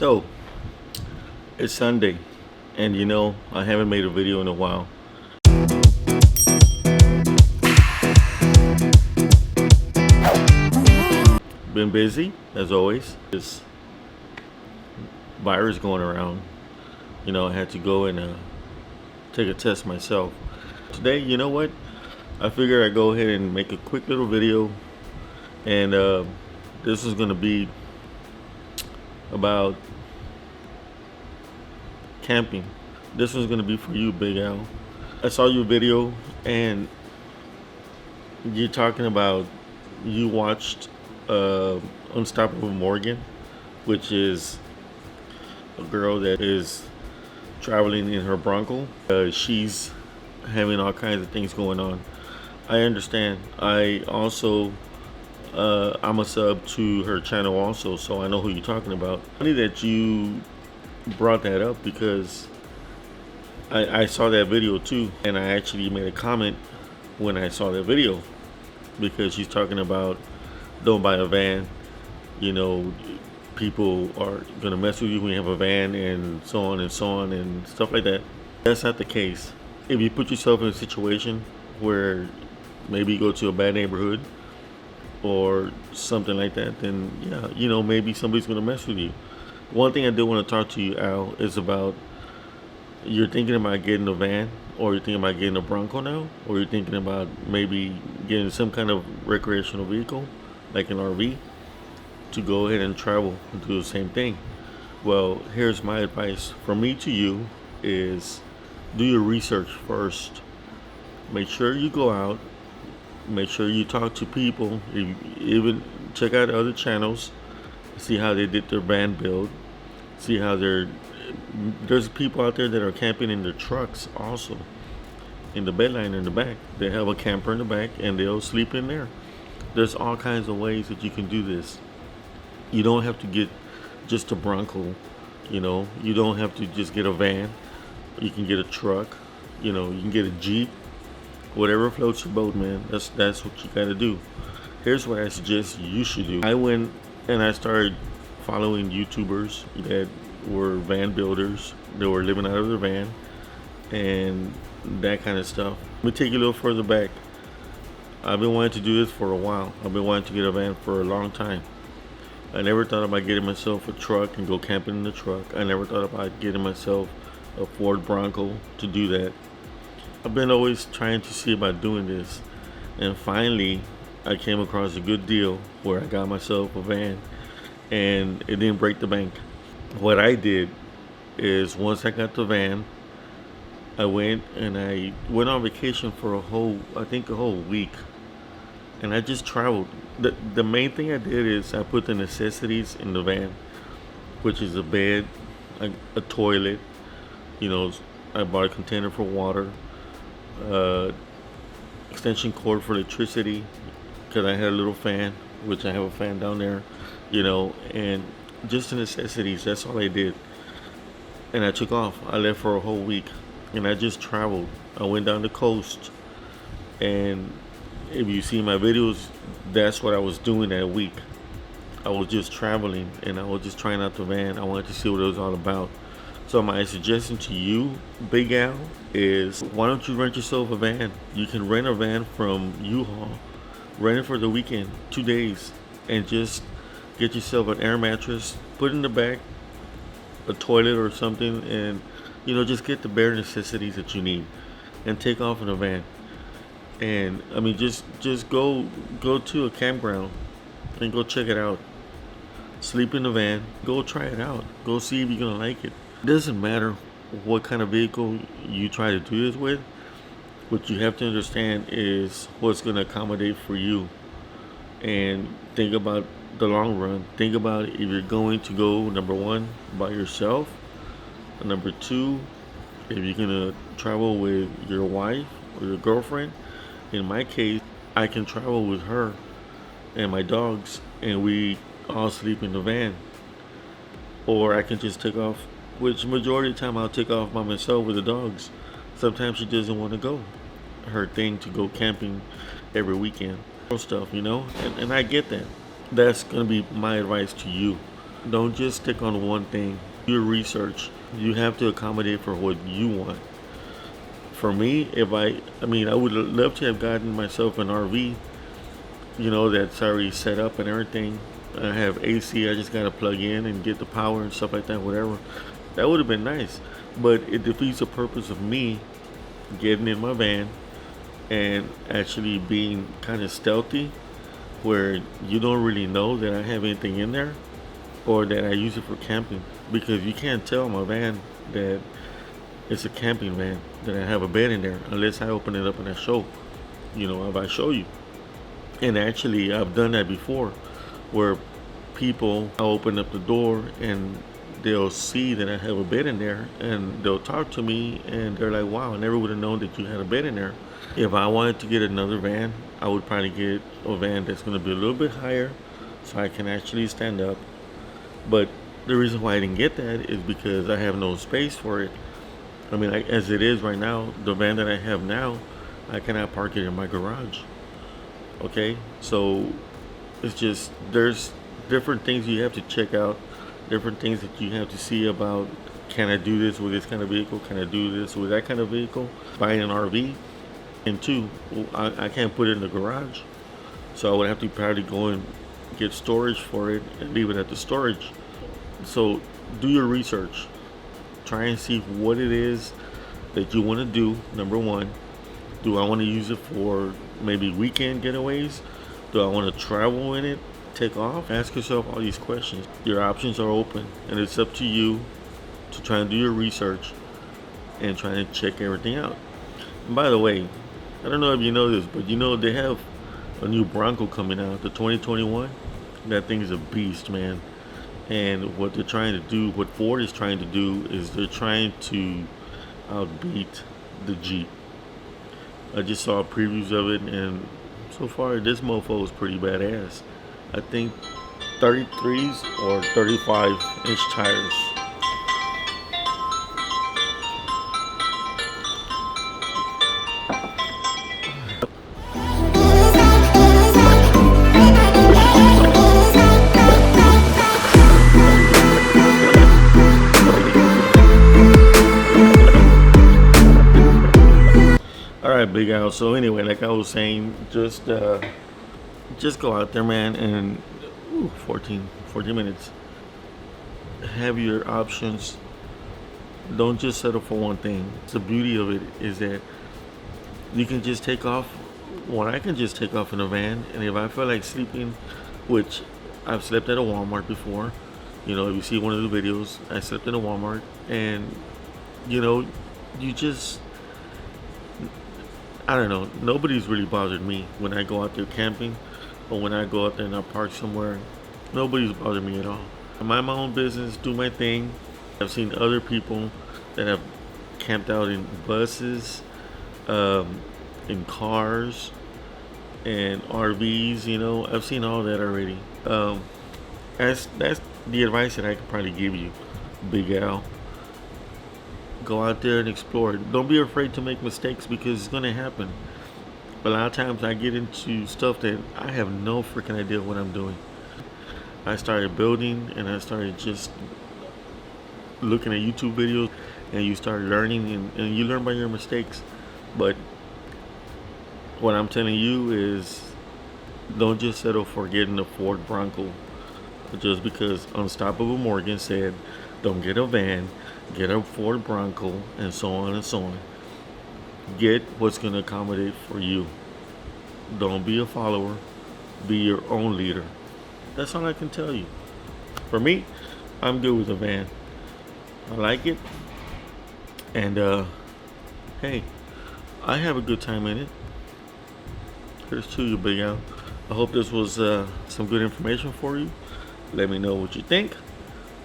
So it's Sunday, and I haven't made a video in a while. Been busy as always. This virus going around. I had to go and take a test myself. Today, you know what? I figured I'd go ahead and make a quick little video, and this is gonna be about camping. This one's gonna be for you, Big Al. I saw your video, and you're talking about you watched Unstoppable Morgan, which is a girl that is traveling in her Bronco. She's having all kinds of things going on. I understand. I also I'm a sub to her channel also, so I know who you're talking about. Funny that you brought that up, because I saw that video too, and I actually made a comment when I saw that video, because she's talking about don't buy a van. People are gonna mess with you when you have a van, and so on and stuff like that. That's not the case. If you put yourself in a situation where maybe you go to a bad neighborhood or something like that, then yeah, maybe somebody's gonna mess with you. One thing I do want to talk to you, Al, is about, you're thinking about getting a van, or you're thinking about getting a Bronco now, or you're thinking about maybe getting some kind of recreational vehicle like an RV to go ahead and travel and do the same thing. Well, here's my advice from me to you is, do your research first. Make sure you go out, make sure you talk to people, even check out other channels, see how they did their van build, see how there's people out there that are camping in their trucks also, in the bedline in the back. They have a camper in the back and they'll sleep in there. There's all kinds of ways that you can do this. You don't have to get just a Bronco, you don't have to just get a van. You can get a truck, you can get a Jeep, whatever floats your boat, man. That's what you gotta do. Here's what I suggest you should do. I went and I started following YouTubers that were van builders. They were living out of their van and that kind of stuff. Let me take you a little further back. I've been wanting to do this for a while. I've been wanting to get a van for a long time. I never thought about getting myself a truck and go camping in the truck. I never thought about getting myself a Ford Bronco to do that. I've been always trying to see about doing this, and finally I came across a good deal where I got myself a van, and it didn't break the bank. What I did is, once I got the van, I went on vacation for a whole week, and I just traveled. The main thing I did is I put the necessities in the van, which is a bed, a toilet, I bought a container for water, extension cord for electricity, because I had a little fan, which I have a fan down there, and just the necessities. That's all I did. And I took off. I left for a whole week, and I just traveled. I went down the coast, and if you see my videos, that's what I was doing that week. I was just traveling, and I was just trying out the van. I wanted to see what it was all about. So my suggestion to you, Big Al, is why don't you rent yourself a van? You can rent a van from U-Haul, rent it for the weekend, 2 days, and just get yourself an air mattress, put in the back a toilet or something, and just get the bare necessities that you need, and take off in a van. And I mean, just go to a campground and go check it out. Sleep in the van, go try it out, go see if you're gonna like it. It doesn't matter what kind of vehicle you try to do this with. What you have to understand is what's gonna accommodate for you, and think about the long run. Think about if you're going to go, number one, by yourself, and number two, if you're gonna travel with your wife or your girlfriend. In my case, I can travel with her and my dogs, and we all sleep in the van. Or I can just take off, which majority of the time I'll take off by myself with the dogs. Sometimes she doesn't want to go. Her thing to go camping every weekend. Stuff, and I get that. That's going to be my advice to you. Don't just stick on one thing. Do your research. You have to accommodate for what you want. For me, if I mean, I would love to have gotten myself an RV, that's already set up and everything. I have AC, I just gotta plug in and get the power and stuff like that, whatever. That would have been nice. But it defeats the purpose of me getting in my van and actually being kind of stealthy, where you don't really know that I have anything in there or that I use it for camping, because you can't tell my van that it's a camping van, that I have a bed in there, unless I open it up and I show, if I show you. And actually, I've done that before, where people, I'll open up the door and they'll see that I have a bed in there, and they'll talk to me and they're like, wow, I never would have known that you had a bed in there. If I wanted to get another van, I would probably get a van that's going to be a little bit higher so I can actually stand up. But the reason why I didn't get that is because I have no space for it. I mean, as it is right now, the van that I have now, I cannot park it in my garage. Okay, so it's just, there's different things you have to check out, different things that you have to see about, can I do this with this kind of vehicle? Can I do this with that kind of vehicle? Buying an RV. And two, I can't put it in the garage. So I would have to probably go and get storage for it and leave it at the storage. So do your research. Try and see what it is that you want to do. Number one, do I want to use it for maybe weekend getaways? Do I want to travel in it, take off? Ask yourself all these questions. Your options are open, and it's up to you to try and do your research and try and check everything out. And by the way, I don't know if you know this, but they have a new Bronco coming out, the 2021. That thing is a beast, man. And what they're trying to do, what Ford is trying to do, is they're trying to outbeat the Jeep. I just saw previews of it, and so far this mofo is pretty badass. I think 33s or 35-inch tires. Alright, Big Al. So anyway, like I was saying, just go out there, man, and 14 minutes. Have your options. Don't just settle for one thing. The beauty of it is that you can just take off. Well, I can just take off in a van, and if I feel like sleeping, which I've slept at a Walmart before, if you see one of the videos, I slept in a Walmart, and you just, I don't know, nobody's really bothered me when I go out there camping, or when I go out there and I park somewhere. Nobody's bothered me at all. I mind my own business, do my thing. I've seen other people that have camped out in buses, in cars, and RVs. I've seen all that already. That's the advice that I could probably give you, Big Al. Go out there and explore. Don't be afraid to make mistakes, because it's going to happen. But a lot of times I get into stuff that I have no freaking idea what I'm doing. I started building, and I started just looking at YouTube videos, and you start learning, and you learn by your mistakes. But what I'm telling you is, don't just settle for getting a Ford Bronco just because Unstoppable Morgan said, don't get a van, get a Ford Bronco, and so on and so on. Get what's going to accommodate for you. Don't be a follower. Be your own leader. That's all I can tell you. For me, I'm good with a van. I like it. And, hey, I have a good time in it. Here's to you, Big Al. I hope this was some good information for you. Let me know what you think.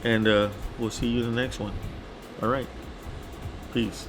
And we'll see you in the next one. All right. Peace.